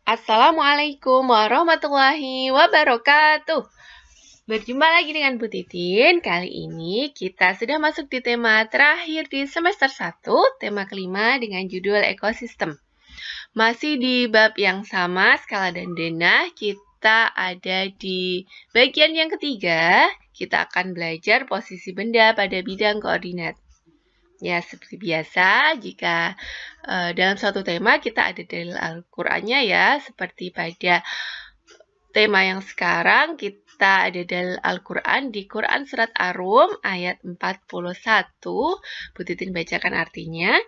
Assalamualaikum warahmatullahi wabarakatuh. Berjumpa lagi dengan Bu Titin. Kali ini kita sudah masuk di tema terakhir di semester 1, tema kelima dengan judul ekosistem. Masih di bab yang sama, skala dan denah, kita ada di bagian yang ketiga. Kita akan belajar posisi benda pada bidang koordinat. Ya, seperti biasa, jika dalam suatu tema kita ada dalil Al-Qur'annya ya, seperti pada tema yang sekarang kita ada dalil Al-Qur'an di Quran Surat Ar-Rum ayat 41. Bu Titin bacakan artinya.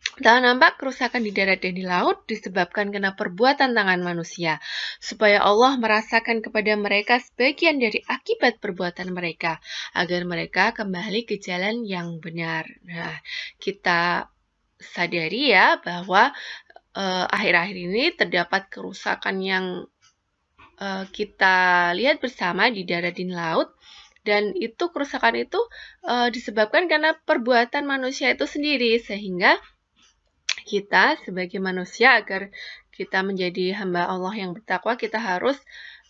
Telah nampak kerusakan di darat dan di laut disebabkan karena perbuatan tangan manusia, supaya Allah merasakan kepada mereka sebagian dari akibat perbuatan mereka, agar mereka kembali ke jalan yang benar. Nah, kita sadari ya bahwa akhir-akhir ini terdapat kerusakan yang kita lihat bersama di darat dan laut. Dan itu kerusakan itu disebabkan karena perbuatan manusia itu sendiri, sehingga kita sebagai manusia agar kita menjadi hamba Allah yang bertakwa, kita harus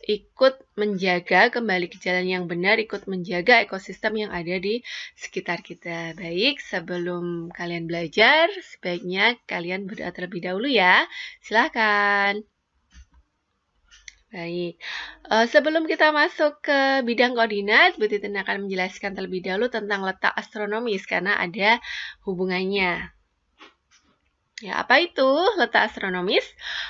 ikut menjaga kembali ke jalan yang benar, ikut menjaga ekosistem yang ada di sekitar kita. Baik, sebelum kalian belajar, sebaiknya kalian berdoa terlebih dahulu ya. Silakan. Baik, sebelum kita masuk ke bidang koordinat, Bu Titin akan menjelaskan terlebih dahulu tentang letak astronomis karena ada hubungannya. Ya, apa itu letak astronomis?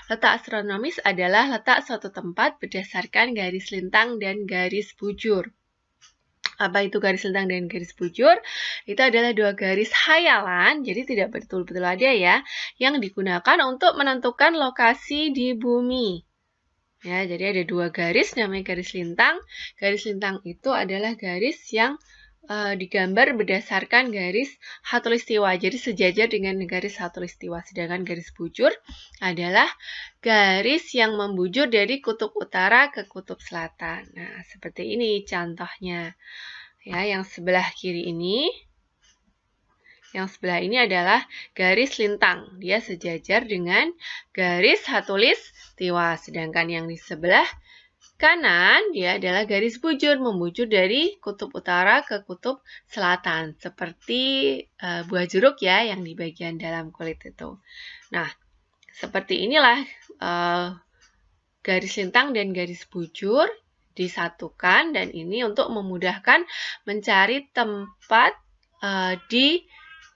Letak astronomis adalah letak suatu tempat berdasarkan garis lintang dan garis bujur. Apa itu garis lintang dan garis bujur? Itu adalah dua garis khayalan, jadi tidak betul-betul ada ya, yang digunakan untuk menentukan lokasi di bumi. Ya, jadi ada dua garis namanya garis lintang. Garis lintang itu adalah garis yang digambar berdasarkan garis khatulistiwa, jadi sejajar dengan garis khatulistiwa. Sedangkan garis bujur adalah garis yang membujur dari kutub utara ke kutub selatan. Nah, seperti ini contohnya. Ya, yang sebelah kiri ini. Yang sebelah ini adalah garis lintang. Dia sejajar dengan garis khatulistiwa. Sedangkan yang di sebelah kanan, dia adalah garis bujur, membujur dari kutub utara ke kutub selatan, seperti buah jeruk ya, yang di bagian dalam kulit itu. Nah, seperti inilah garis lintang dan garis bujur disatukan, dan ini untuk memudahkan mencari tempat di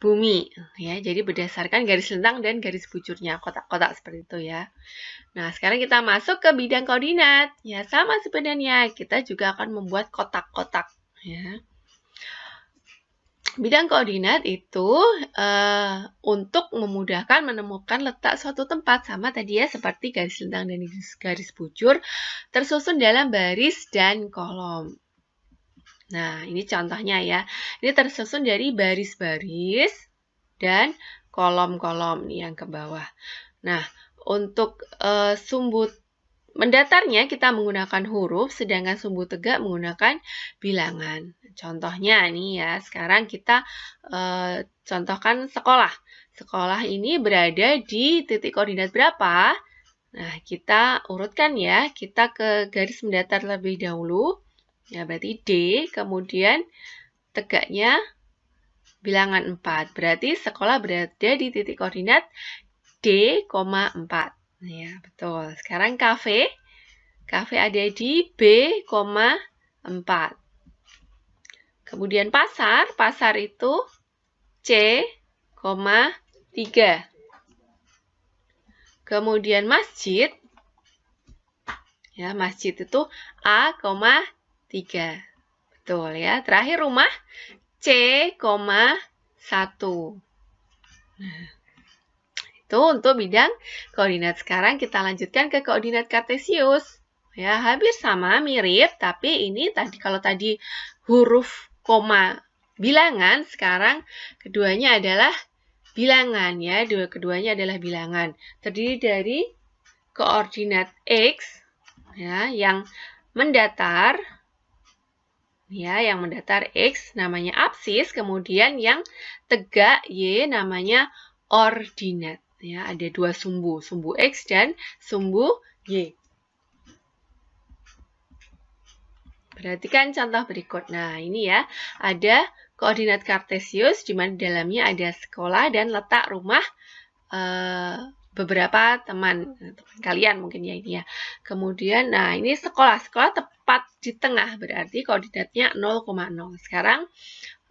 bumi. Ya, jadi berdasarkan garis lintang dan garis bujurnya, kotak-kotak seperti itu ya. Nah, sekarang kita masuk ke bidang koordinat. Ya, sama sebenarnya. Kita juga akan membuat kotak-kotak. Ya. Bidang koordinat itu untuk memudahkan menemukan letak suatu tempat. Sama tadi ya, seperti garis lintang dan garis bujur, tersusun dalam baris dan kolom. Nah, ini contohnya ya. Ini tersusun dari baris-baris dan kolom-kolom yang ke bawah. Nah, untuk sumbu mendatarnya kita menggunakan huruf, sedangkan sumbu tegak menggunakan bilangan. Contohnya nih ya, sekarang kita contohkan sekolah. Sekolah ini berada di titik koordinat berapa? Nah, kita urutkan ya, kita ke garis mendatar lebih dahulu. Ya, berarti D, kemudian tegaknya bilangan 4. Berarti sekolah berada di titik koordinat D, 4. Ya, betul. Sekarang kafe. Kafe ada di B, 4. Kemudian pasar. Pasar itu C, 3. Kemudian masjid. Ya, masjid itu A, 3. Betul ya. Terakhir rumah C, 1. Nah, itu untuk bidang koordinat. Sekarang kita lanjutkan ke koordinat kartesius. Ya, hampir sama, mirip, tapi ini kalau tadi huruf koma bilangan, sekarang keduanya adalah bilangan ya. Keduanya adalah bilangan. Terdiri dari koordinat X ya, yang mendatar Ya, yang mendatar X namanya absis, kemudian yang tegak Y namanya ordinat. Ya, ada dua sumbu X dan sumbu Y. Perhatikan contoh berikut. Nah, ini ya, ada koordinat kartesius di mana di dalamnya ada sekolah dan letak rumah beberapa teman kalian mungkin ya ini ya. Kemudian, nah ini sekolah tepat di tengah, berarti koordinatnya 0,0. Sekarang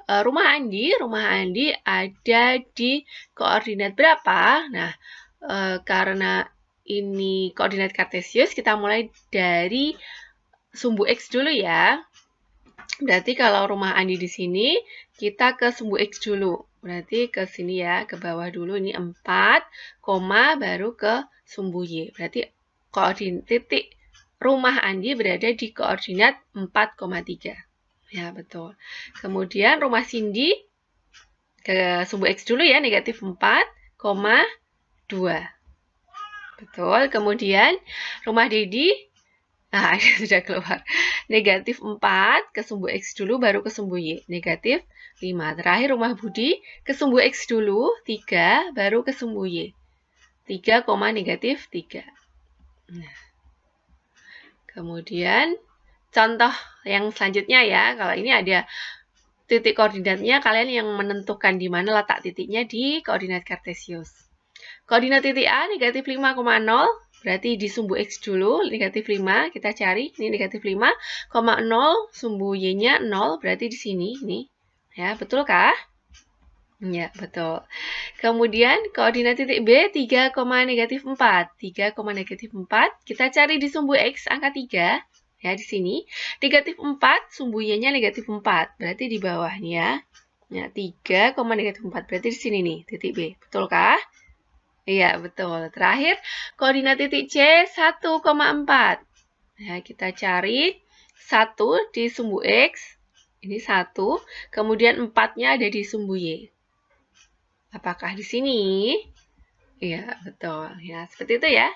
rumah Andi ada di koordinat berapa? Nah, karena ini koordinat kartesius, kita mulai dari sumbu X dulu ya. Berarti kalau rumah Andi di sini, kita ke sumbu X dulu. Berarti ke sini ya, ke bawah dulu. Ini 4, baru ke sumbu Y. Berarti koordinat titik rumah Andi berada di koordinat 4,3. Ya, betul. Kemudian rumah Cindy ke sumbu X dulu ya, negatif 4,2. Betul. Kemudian rumah Dedi, nah, ini sudah keluar. Negatif 4 ke sumbu X dulu, baru ke sumbu Y. Negatif 5. Terakhir rumah Budi, ke sumbu X dulu, 3, baru ke sumbu Y. 3, negatif 3. Nah. Kemudian, contoh yang selanjutnya ya. Kalau ini ada titik koordinatnya, kalian yang menentukan di mana letak titiknya di koordinat kartesius. Koordinat titik A, negatif 5,0. Berarti di sumbu X dulu, negatif 5, kita cari, ini negatif 5,0, sumbu Y-nya 0, berarti di sini, ini. Ya, betul kah? Ya, betul. Kemudian, koordinat titik B, 3, negatif 4. 3, negatif 4, kita cari di sumbu X, angka 3, ya, di sini. Negatif 4, sumbu Y-nya negatif 4, berarti di bawah nih ya. Ya, 3, negatif 4, berarti di sini nih, titik B. Betul kah? Iya, betul. Terakhir, koordinat titik C 1,4. Nah, kita cari 1 di sumbu X. Ini 1. Kemudian 4-nya ada di sumbu Y. Apakah di sini? Iya, betul. Ya, seperti itu ya.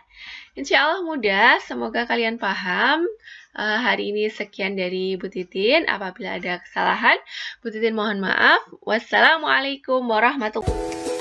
Insya Allah mudah. Semoga kalian paham. Hari ini sekian dari Bu Titin. Apabila ada kesalahan, Bu Titin mohon maaf. Wassalamualaikum warahmatullahi wabarakatuh.